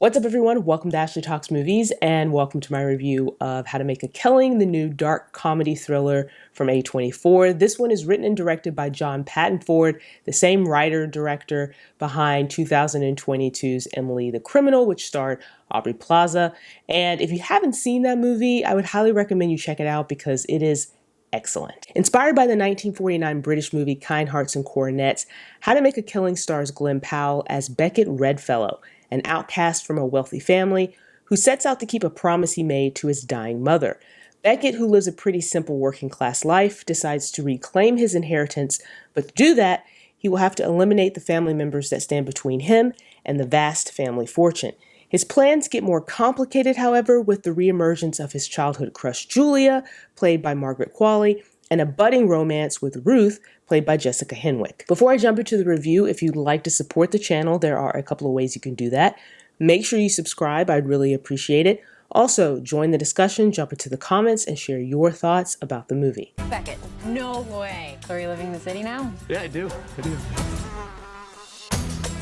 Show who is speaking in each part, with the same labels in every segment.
Speaker 1: What's up, everyone? Welcome to Ashley Talks Movies, and welcome to my review of How to Make a Killing, the new dark comedy thriller from A24. This one is written and directed by John Patton-Ford, the same writer-director behind 2022's Emily the Criminal, which starred Aubrey Plaza. And if you haven't seen that movie, I would highly recommend you check it out because it is excellent. Inspired by the 1949 British movie Kind Hearts and Coronets, How to Make a Killing stars Glen Powell as Becket Redfellow, an outcast from a wealthy family who sets out to keep a promise he made to his dying mother. Becket, who lives a pretty simple working-class life, decides to reclaim his inheritance, but to do that, he will have to eliminate the family members that stand between him and the vast family fortune. His plans get more complicated, however, with the reemergence of his childhood crush Julia, played by Margaret Qualley, and a budding romance with Ruth, played by Jessica Henwick. Before I jump into the review, if you'd like to support the channel, there are a couple of ways you can do that. Make sure you subscribe, I'd really appreciate it. Also, join the discussion, jump into the comments, and share your thoughts about the movie.
Speaker 2: Becket, no way. So are you living in the city now?
Speaker 3: Yeah, I do. A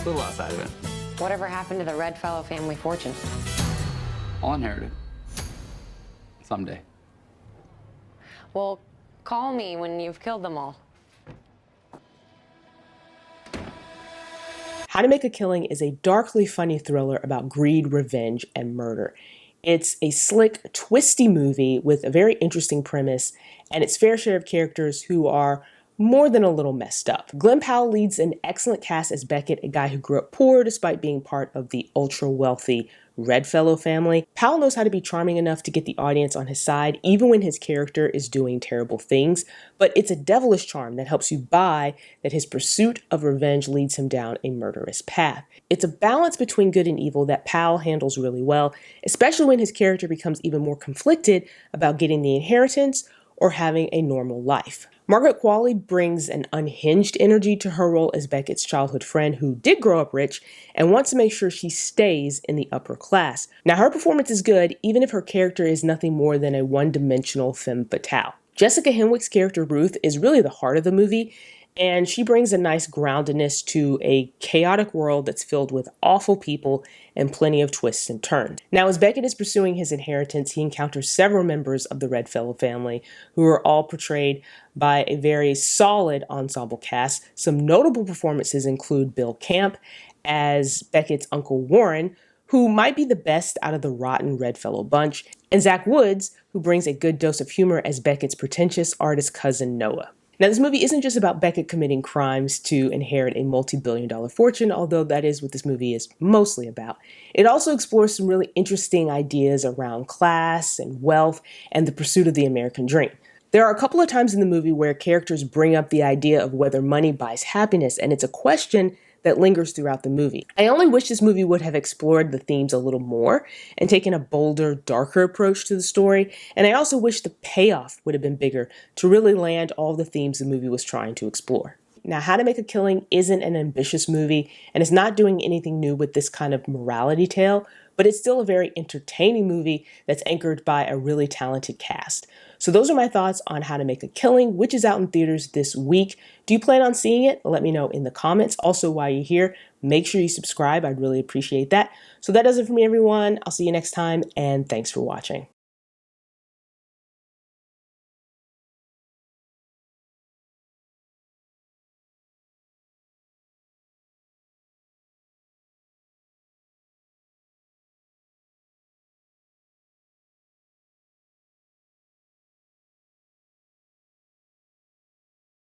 Speaker 3: little outside of it.
Speaker 2: Whatever happened to the Redfellow family fortune?
Speaker 3: I'll inherit it. Someday.
Speaker 2: Well, call me when you've killed them all.
Speaker 1: How to Make a Killing is a darkly funny thriller about greed, revenge, and murder. It's a slick, twisty movie with a very interesting premise and its fair share of characters who are more than a little messed up. Glen Powell leads an excellent cast as Becket, a guy who grew up poor despite being part of the ultra-wealthy Redfellow family. Powell knows how to be charming enough to get the audience on his side, even when his character is doing terrible things, but it's a devilish charm that helps you buy that his pursuit of revenge leads him down a murderous path. It's a balance between good and evil that Powell handles really well, especially when his character becomes even more conflicted about getting the inheritance or having a normal life. Margaret Qualley brings an unhinged energy to her role as Becket's childhood friend who did grow up rich and wants to make sure she stays in the upper class. Now, her performance is good, even if her character is nothing more than a one-dimensional femme fatale. Jessica Henwick's character Ruth is really the heart of the movie, and she brings a nice groundedness to a chaotic world that's filled with awful people and plenty of twists and turns. Now, as Becket is pursuing his inheritance, he encounters several members of the Redfellow family who are all portrayed by a very solid ensemble cast. Some notable performances include Bill Camp as Becket's Uncle Warren, who might be the best out of the rotten Redfellow bunch, and Zach Woods, who brings a good dose of humor as Becket's pretentious artist cousin Noah. Now, this movie isn't just about Becket committing crimes to inherit a multi-billion-dollar fortune, although that is what this movie is mostly about. It also explores some really interesting ideas around class and wealth and the pursuit of the American dream. There are a couple of times in the movie where characters bring up the idea of whether money buys happiness, and it's a question that lingers throughout the movie. I only wish this movie would have explored the themes a little more and taken a bolder, darker approach to the story, and I also wish the payoff would have been bigger to really land all the themes the movie was trying to explore. Now, How to Make a Killing isn't an ambitious movie, and it's not doing anything new with this kind of morality tale, but it's still a very entertaining movie that's anchored by a really talented cast. So those are my thoughts on How to Make a Killing, which is out in theaters this week. Do you plan on seeing it? Let me know in the comments. Also, while you're here, make sure you subscribe. I'd really appreciate that. So that does it for me, everyone. I'll see you next time, and thanks for watching.